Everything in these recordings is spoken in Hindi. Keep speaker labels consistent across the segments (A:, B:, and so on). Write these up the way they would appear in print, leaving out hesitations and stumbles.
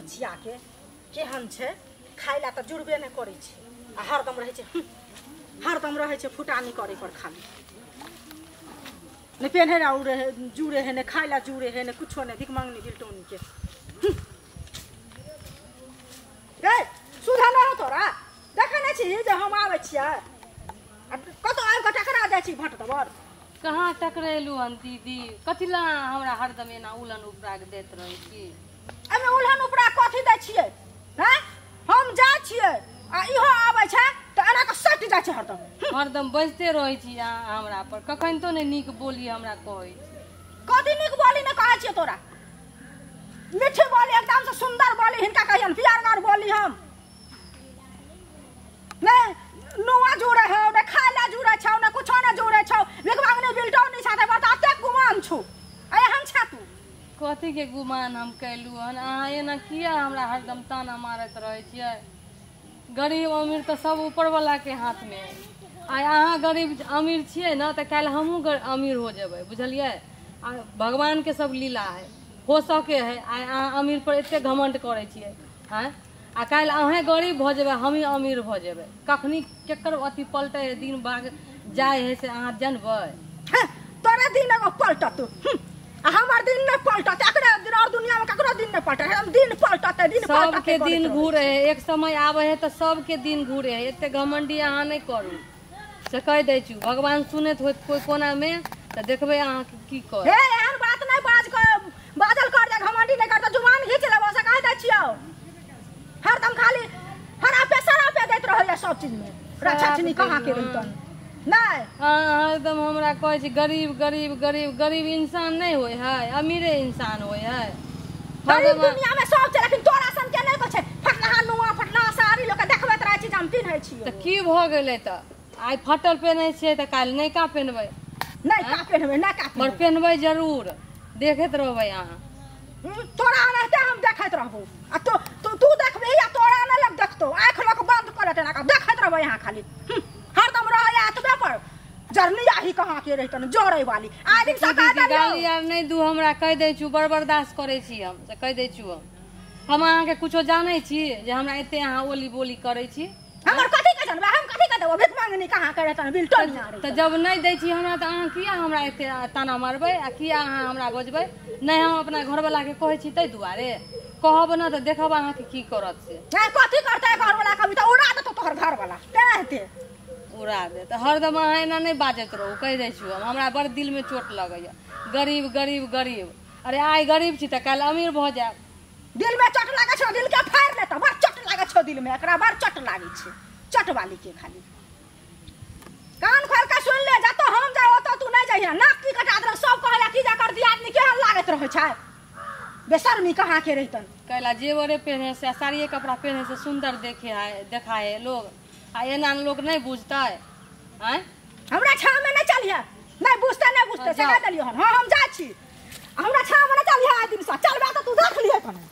A: बिछिया के केहन छे खाइ ला त जुड़बे नहीं करे छे आ हरदम रहे छे हरदम रहे छे फुटानी करे पर खाली ने पेन्हे ला उड़े है जुड़े है ने खाइ ला जुड़े है ने कुछो ने भिख मांगनी बिल्टोनी के रे सुधा न हो तोरा देखे नहीं छी जे हम आवे छियै कतो आब के टकरा जाय छी भट दबर
B: कहाँ टकरेलू हन दीदी कथिला हमरा हरदम एना उलन उपरा के देत रहे छी
A: एमे उलन उपरा कथि दै छियै हैं हम जा छियै आ इहो आबै छै त एना के सट जाय छै
B: हरदम बजते रहे छी हमरा पर कखन तो ने नीक बोली हमरा कहै छी
A: कथि नीक बोली ने कहै छियै तोरा मीठी बोली एकदम से सुंदर बोली हिनका कहियन प्यारदार बोली हम नहीं नुआ जुड़े है ने खाइला जुड़े छौ ने कुछो ने जुड़े छौ भिख मांगनी बिल्टौनी साथे बताते गुमान छु आ हम छा तू
B: कथि के गुमान हम कैलू हन अहाँ एना किया हमरा हरदम ताना मारत रहे छियै गरीब अमीर तो सब ऊपर वाला के हाथ में आ अहाँ गरीब अमीर छियै ना त काल्हि हमहूँ अमीर हो जेबै बुझलियै आ भगवान के सब लीला है हो सके है आ अहाँ अमीर पर एते घमंड करे छियै हैं आ काल्हि अहें गरीब भ जेबै हमी अमीर भ जेबै कखनी केकर अथी पलटे है दिन बाग जाय है से अहाँ जानबै
A: तोरा दिन एगो पलटत आ हमर दिन नहीं पलटत एकरे दिन और दुनिया में ककरो दिन नहीं पलटे हम दिन पलटत दिन पलटत
B: सबके दिन घूरे है एक समय आवे है त सबके दिन घूरे है एते घमंडी अहाँ नहीं करू से कह दै छी भगवान सुनैत होत कोई कोना में त देखबै अहाँ की कर
A: हे एहन बात नहीं बाजल कर दे घमंडी नहीं कर त जुबान घीच लेबो से कह दै छियौ हरदम खाली हरापे सरापे देत रहै सब चीज में रक्षाछनी कहाँ के रहितन नहीं
B: एकदम हमरा कहै छी गरीब गरीब गरीब गरीब इंसान नहीं होय है अमीरे इंसान होय है
A: गरीब दुनिया में सब छै लेकिन तोरा सन के नहीं छै फटना नुआ फटना साड़ी लोग देखबैत रहै छी हम पिन्है छी
B: त की भ गेलै त आइ फटल पेनै छियै त काल्हि नैका पेनबै
A: नैका पेनबै नैका
B: पर पेनबै जरूर देखैत रहबै अहाँ
A: तोरा रहते हम देखैत रहबो आ तू देखबी या तोरा न लग देखतो आंख लोग बंद कर देना का देखैत रहबै यहां खाली हरदम रहै एतबे पर जरनी आही कहां के रहितन जोड़ै वाली आ दिन सका
B: गाली आब नहीं दू हमरा कह दै छु बड़ बर्दाश्त करै छी हम से कह दै छु हम अहाँ के कुछो जानै छी जे हमरा एते अहाँ ओली बोली करै छी
A: हमर कथि के जानबे हम कथि के देबो भिख मांगनी कहां के रहतन बिल्टन
B: त जब नहीं दै छी हमरा त अहाँ किया हमरा एते ताना मारबै आ किया अहाँ हमरा बजबै नहीं हम अपना घर वाला के कहै छी तै दुआरे कहब ना त देखब अहाँ के की करत से
A: कथि करतै घर वाला कभी त उड़ा देतो तोहर घर वाला कहते
B: उड़ा दे त हरदम अहाँ एना नहीं बाजत रहू कह दै छु हमरा बड़ दिल में चोट लगैया गरीब गरीब गरीब अरे आइ गरीब छी त काल्हि अमीर भ जाब
A: दिल में चोट लागे छ दिल के फाड़ लेत बड़ चोट लागे छ दिल में एकरा बड़ चोट लागे छ चोट वाली के खाली कान खोल के सुन ले जा तो हम जाओ तो तू नहीं जाइया नाक की कटा दे सब कहया की जा कर दिया आदमी केहन लागत रहै छै बेशर्मी कहां के रहितन
B: कैला जेवरे पहने से साड़िए कपड़ा पहने से सुंदर देखे है देखा है लोग आ एना लोग नहीं बुझता है
A: हमरा छा में नहीं चलिया नहीं बुझते से कह देलियो हां हम जा छी हमरा छा में नहीं चलिया आइ दिन से चलबा त तू देख लिहे कने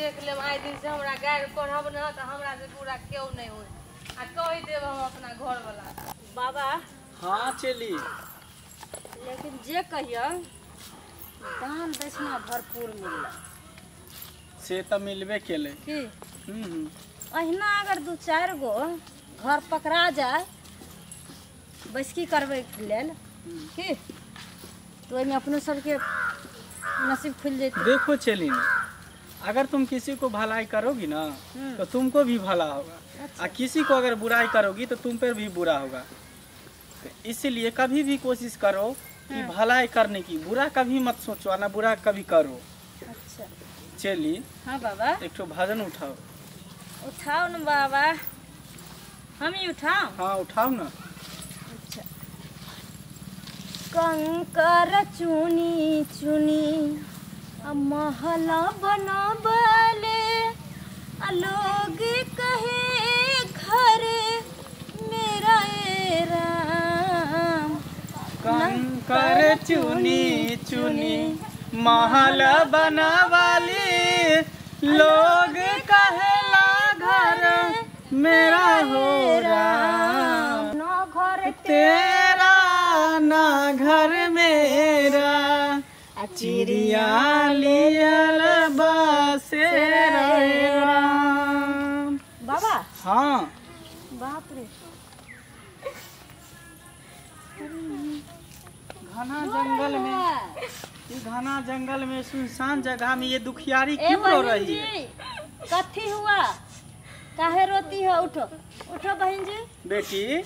B: देख लेब आइ दिन से हमरा गायर पढ़ब ना त हमरा से पूरा क्यों नहीं होय आ कहि देब हम अपना घर वाला
C: बाबा
D: हां चली
C: लेकिन जे कहियो दान दक्षिणा भरपूर मिलला
D: से त मिलबे केले
C: की अहिना अगर दू चार गो घर पकड़ा जाए बैसकी करबै लेल की तो ओहिमे अपने सबके नसीब खुल जेतै
D: देखो चली अगर तुम किसी को भलाई करोगी ना तो तुमको भी भला होगा और किसी को अगर बुराई करोगी तो तुम पर भी बुरा होगा तो इसलिए कभी भी कोशिश करो कि भलाई करने की बुरा कभी मत सोचो ना बुरा कभी करो
C: अच्छा
D: चली
C: हाँ बाबा
D: एक तो भजन उठाओ
C: उठाओ ना बाबा हम ही उठाओ
D: हाँ उठाओ ना
C: अच्छा कंकर चुनी चुनी महला बनाबले लोग कहे घर मेरा राम
D: कंकर चुनी चुनी महल बनावाली लोग कहला घर मेरा हो राम
C: ना घर
D: तेरा ना घर मेरा चिड़िया लियल बसेरा जंगल में सुनसान जगह में ये दुखियारी
C: ए
D: क्यों रो
C: बहन
D: रही
C: जी,
D: है?
C: कथी हुआ? काहे रोती है? उठो उठो बहन जी।
D: बेटी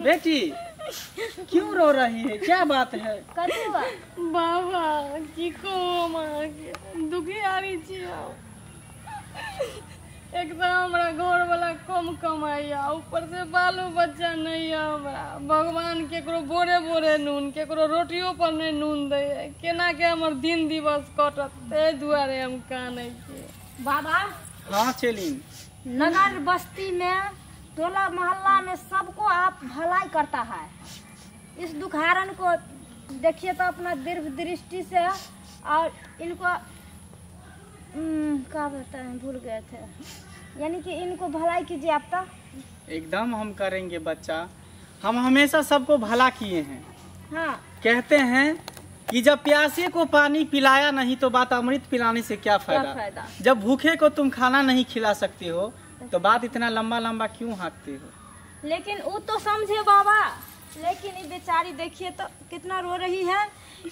D: बेटी क्यों रो रही है? क्या बात है?
C: कथी हुआ?
B: बाबा की को दुखियारी छियो। एकदम हमरा घर वाला कम कमाइया, ऊपर से बालो बच्चा नहीं है हमरा। भगवान केकरो बोरे बोरे नून, केकरो रोटियो पर नहीं नून दे। केना के हमर दिन दिवस कटत, ते दुआरे हम कानै छी।
C: बाबा,
D: हाँ चलिन।
C: नगर बस्ती में, टोला मोहल्ला में सबको आप भलाई करता है। इस दुखारन को देखिए तो अपना दीर्घ दृष्टि से, और इनको क्या बताएं, भूल गए थे। यानी कि इनको भलाई कीजिए आप तो।
D: एकदम हम करेंगे बच्चा, हम हमेशा सबको भला किए हैं।
C: हाँ,
D: कहते हैं कि जब प्यासे को पानी पिलाया नहीं तो बात अमृत पिलाने से क्या
C: फायदा?
D: फायदा। जब भूखे को तुम खाना नहीं खिला सकते हो तो बात इतना लंबा लंबा क्यों हाँकते हो?
C: लेकिन वो तो समझे बाबा, लेकिन ये बेचारी देखिए तो कितना रो रही है,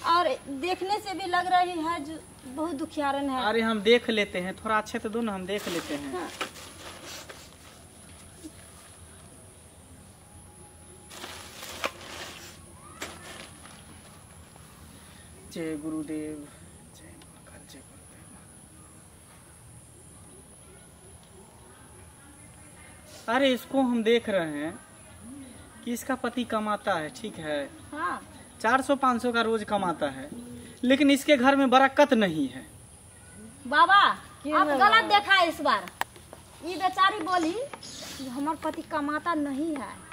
C: और देखने से भी लग रही है जो बहुत दुखियारन है।
D: अरे हम देख लेते हैं, थोड़ा अच्छे तो दो ना, हम देख लेते हैं।
C: हाँ।
D: जय गुरुदेव, जय महाकाल, जय गुरुदेव। अरे इसको हम देख रहे हैं कि इसका पति कमाता है, ठीक है,
C: हाँ,
D: 400-500 का रोज कमाता है, लेकिन इसके घर में बरकत नहीं है।
C: बाबा आप गलत देखा है इस बार। ये बेचारी बोली कि हमार पति कमाता नहीं है।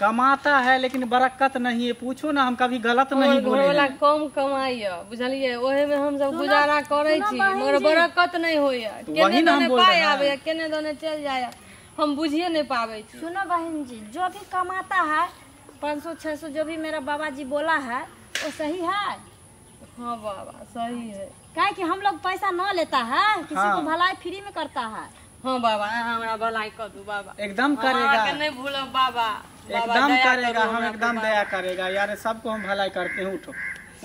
D: कमाता है लेकिन बरकत नहीं है। पूछो ना, हम कभी गलत नहीं बोले
B: घर वाला
D: हैं।
B: कम कमाइया, बुझलिए, ओहे में हम सब
C: सुनो-
B: गुजारा करे
C: सुनो
B: छी,
C: बहिन
B: मगर
C: जी।
B: बरकत नहीं होया।
D: तो
B: केने
D: वही ना हम
B: दने
D: बोल
B: पाए
D: रहे हैं।
B: आवे, केने दने चल जाया, हम बुझिए नहीं पावे छी।
C: सुनो बहन जी, जो भी कमाता है 500-600 जो भी मेरा बाबा जी बोला है वो सही है।
B: हाँ बाबा सही है।
C: क्या कि हम लोग पैसा न लेता है, किसी
D: हाँ।
C: को भलाई फ्री में करता है।
B: हाँ बाबा, अहाँ हमरा भलाई कर दू बाबा।
D: एकदम करेगा,
B: अहाँ के नहीं भूलब बाबा। बाबा
D: एकदम
B: दया
D: करेगा,
B: करू
D: हम
B: हमरा
D: एकदम
B: पर
D: दया करेगा यार, सबको हम भलाई करते हैं। उठो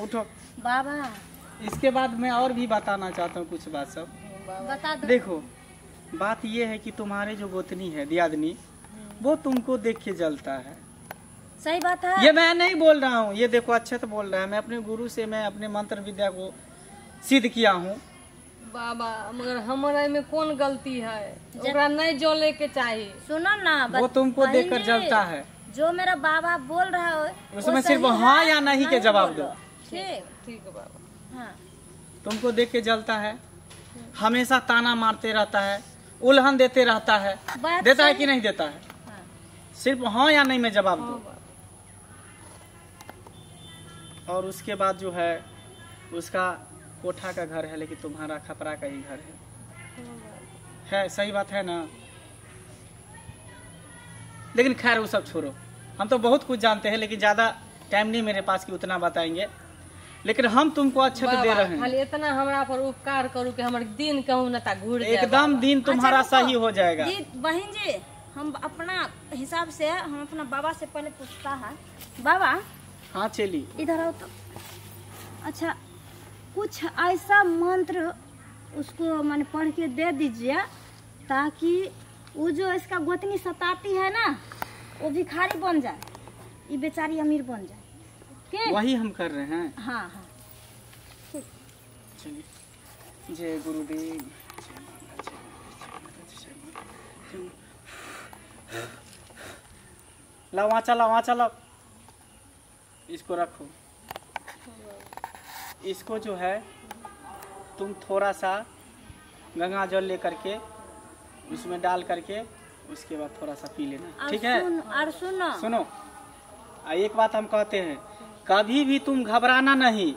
D: उठो।
C: बाबा
D: इसके बाद मैं और भी बताना चाहता हूँ कुछ बात सब।
C: बता दो।
D: देखो, बात ये है कि तुम्हारे जो गोतनी है दियादनी, वो तुमको देख के जलता है।
C: सही बात है।
D: ये मैं नहीं बोल रहा हूँ, ये देखो अच्छे तो बोल रहा है। मैं अपने गुरु से, मैं अपने मंत्र विद्या को सिद्ध किया हूँ।
B: बाबा, मगर हमारे में कौन गलती है? ओकरा नहीं जले के चाहिए।
C: सुनो ना,
D: वो तुमको
C: बहन
D: देखकर
C: जी,
D: जलता है।
C: जो मेरा बाबा बोल रहा है
D: उसमें
C: वो
D: सिर्फ
C: सही
D: हाँ
C: है,
D: या नहीं के जवाब
C: बोलो।
D: दो।
C: ठीक।
B: ठीक है बाबा।
C: हाँ,
D: तुमको देख के जलता है, हमेशा ताना मारते रहता है, उल्हन देते रहता है।
C: बात
D: देता है
C: सही-
D: कि नहीं देता है?
C: हाँ।
D: सिर्फ हाँ या नहीं में जवाब
B: हाँ
D: दो।
B: बाबा।
D: और उसके बाद जो है, उसका कोठा का घर है लेकिन तुम्हारा खपरा का ही घर है। सही बात है ना? लेकिन खैर वो सब छोड़ो, हम तो बहुत कुछ जानते हैं, लेकिन ज्यादा टाइम नहीं मेरे पास कि उतना बताएंगे। लेकिन हम तुमको अच्छे तो दे
B: बाबा,
D: रहे हैं।
B: खाली इतना हमरा पर उपकार करू कि हमर दिन कहूँ न ता घूर जाए
D: एकदम
B: बाबा।
D: दिन तुम्हारा
C: अच्छा, रुको।
D: सही हो जाएगा।
C: जी बहन जी, हम अपना हिसाब से हम अपना बाबा से पहले पूछता है। बाबा
D: हाँ चली।
C: इधर आओ तो। अच्छा, कुछ ऐसा मंत्र उसको मैंने पढ़ के दे दीजिए, ताकि वो जो इसका गोतनी सताती है ना, वो भिखारी बन जाए, ये बेचारी अमीर बन जाए। के?
D: वही हम कर रहे हैं।
C: हाँ हाँ,
D: चलिए। जय गुरुदेव, जय माता, जय माता, जय माता, जय माता। लाओ वहाँ चलाओ, वहाँ चलाओ। इसको रखो। इसको जो है तुम थोड़ा सा गंगा जल लेकर के उसमें डाल करके उसके बाद थोड़ा सा पी लेना, ठीक है?
C: और सुनो
D: सुनो, एक बात हम कहते हैं, कभी भी तुम घबराना नहीं।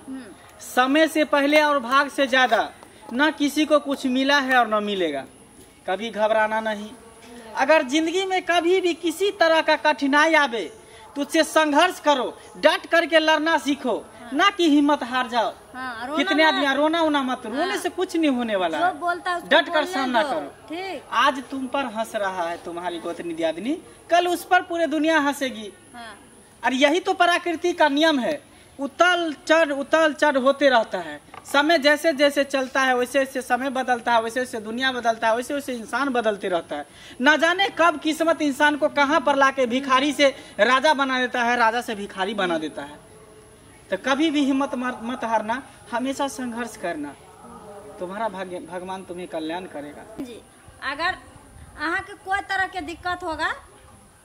D: समय से पहले और भाग से ज्यादा ना किसी को कुछ मिला है और ना मिलेगा। कभी घबराना नहीं। अगर जिंदगी में कभी भी किसी तरह का कठिनाई आवे तो उससे संघर्ष करो, डट करके लड़ना सीखो, ना कि हिम्मत हार जाओ।
C: हाँ, रोना
D: कितने
C: मत।
D: आदमी रोना उना मत, रोने से कुछ नहीं होने वाला
C: जो
D: है।
C: बोलता है उसको
D: डट कर
C: बोलने
D: सामना
C: दो।
D: करो।
C: ठीक।
D: आज तुम पर हंस रहा है तुम्हारी गोतनी दियादनी, कल उस पर पूरे दुनिया हंसेगी।
C: हाँ,
D: और यही तो प्रकृति का नियम है उताल चढ़ होते रहता है। समय जैसे जैसे चलता है वैसे वैसे समय बदलता है, वैसे वैसे दुनिया बदलता है, वैसे वैसे इंसान बदलते रहता है। ना जाने कब किस्मत इंसान को कहाँ पर लाके भिखारी से राजा बना देता है, राजा से भिखारी बना देता है। तो कभी भी हिम्मत मत हारना, हमेशा संघर्ष करना, तुम्हारा भगवान तुम्हें कल्याण करेगा
C: जी। अगर अहाँ के कोई तरह के दिक्कत होगा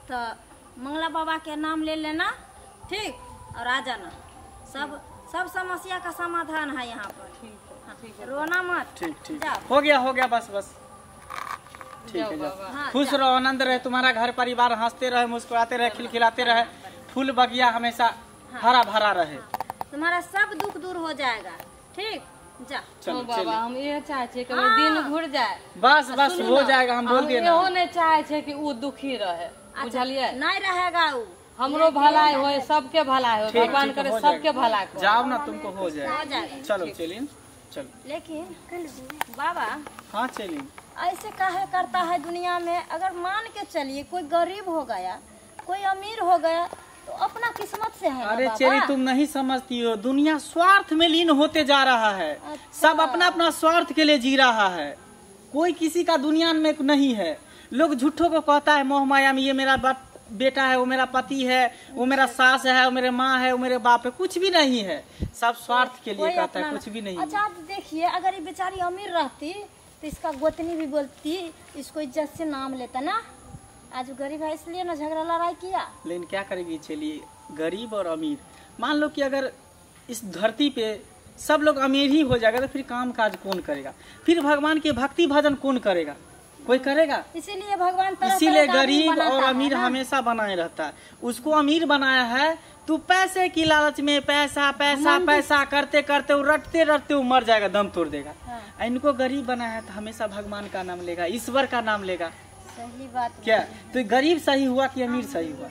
C: तो मंगला बाबा के नाम ले लेना, ठीक, और आ जाना। सब समस्या का समाधान है यहाँ पर। ठीक है, रोना मत।
D: ठीक हो गया बस ठीक है, जाओ।
C: हाँ,
D: खुश रहो, आनंद रहे, तुम्हारा घर परिवार हंसते रहे, मुस्कुराते रहे, खिलखिलाते रहे, फूल बगिया हमेशा हरा भरा रहे।
C: तुम्हारा सब दुख दूर हो जाएगा, ठीक। जा
B: चलो बाबा, हम ये चाहे छे कि दिन घुर जाए,
D: बस हो जाएगा, हम बोल दिए ना।
B: हम नहीं चाहे छे कि वो दुखी रहे, बुझलिए?
C: नहीं रहेगा वो,
B: हमरो भलाई होए, सबके भलाई हो, भगवान करे सबके भला करे।
D: जाओ ना, तुमको हो जाएगा। चलो चलिए, चलो।
C: लेकिन बाबा,
D: हाँ चलिए।
C: ऐसे काहे करता है दुनिया में? अगर मान के चलिए कोई गरीब हो गया, कोई अमीर हो गया, तो अपना किस्मत से है ना
D: अरे
C: बाबा?
D: चेरी, तुम नहीं समझती हो, दुनिया स्वार्थ में लीन होते जा रहा है। सब अपना अपना स्वार्थ के लिए जी रहा है, कोई किसी का दुनिया में नहीं है। लोग झूठों को कहता है मोह माया में, ये मेरा बेटा है, वो मेरा पति है, वो मेरा सास है, वो मेरे माँ है, वो मेरे बाप है, कुछ भी नहीं है। सब स्वार्थ के लिए कहता है, कुछ भी नहीं।
C: अच्छा देखिए, अगर ये बेचारी अमीर रहती तो इसका गोतनी भी बोलती, इसको इज्जत से नाम लेता ना। आज गरीब है इसलिए ना झगड़ा लड़ाई किया।
D: लेकिन क्या करेगी? चलिए, गरीब और अमीर, मान लो कि अगर इस धरती पे सब लोग अमीर ही हो जाएगा तो फिर काम काज कौन करेगा? फिर भगवान के भक्ति भजन कौन करेगा? कोई करेगा?
C: इसीलिए भगवान
D: इसीलिए गरीब और अमीर हमेशा बनाए रहता है। उसको अमीर बनाया है, तू पैसे की लालच में पैसा पैसा पैसा करते करते वो रटते रटते वो मर जाएगा, दम तोड़ देगा। हाँ। इनको गरीब बनाया है तो हमेशा भगवान का नाम लेगा, ईश्वर का नाम लेगा।
C: सही बात
D: क्या तो गरीब सही हुआ कि अमीर सही हुआ?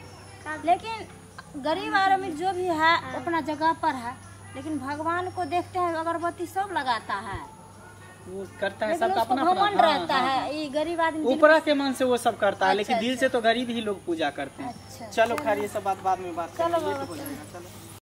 C: लेकिन गरीब और अमीर जो भी है अपना जगह पर है, लेकिन भगवान को देखते हैं, अगरबत्ती सब लगाता है,
D: वो करता है, सबका अपना
C: घमंड रहता है। ये गरीब आदमी
D: ऊपर के मन से वो सब करता है, लेकिन दिल से तो गरीब ही लोग पूजा करते हैं। चलो खैर, ये सब बात बाद में बात करेंगे, लेट हो जाएगा। चलो।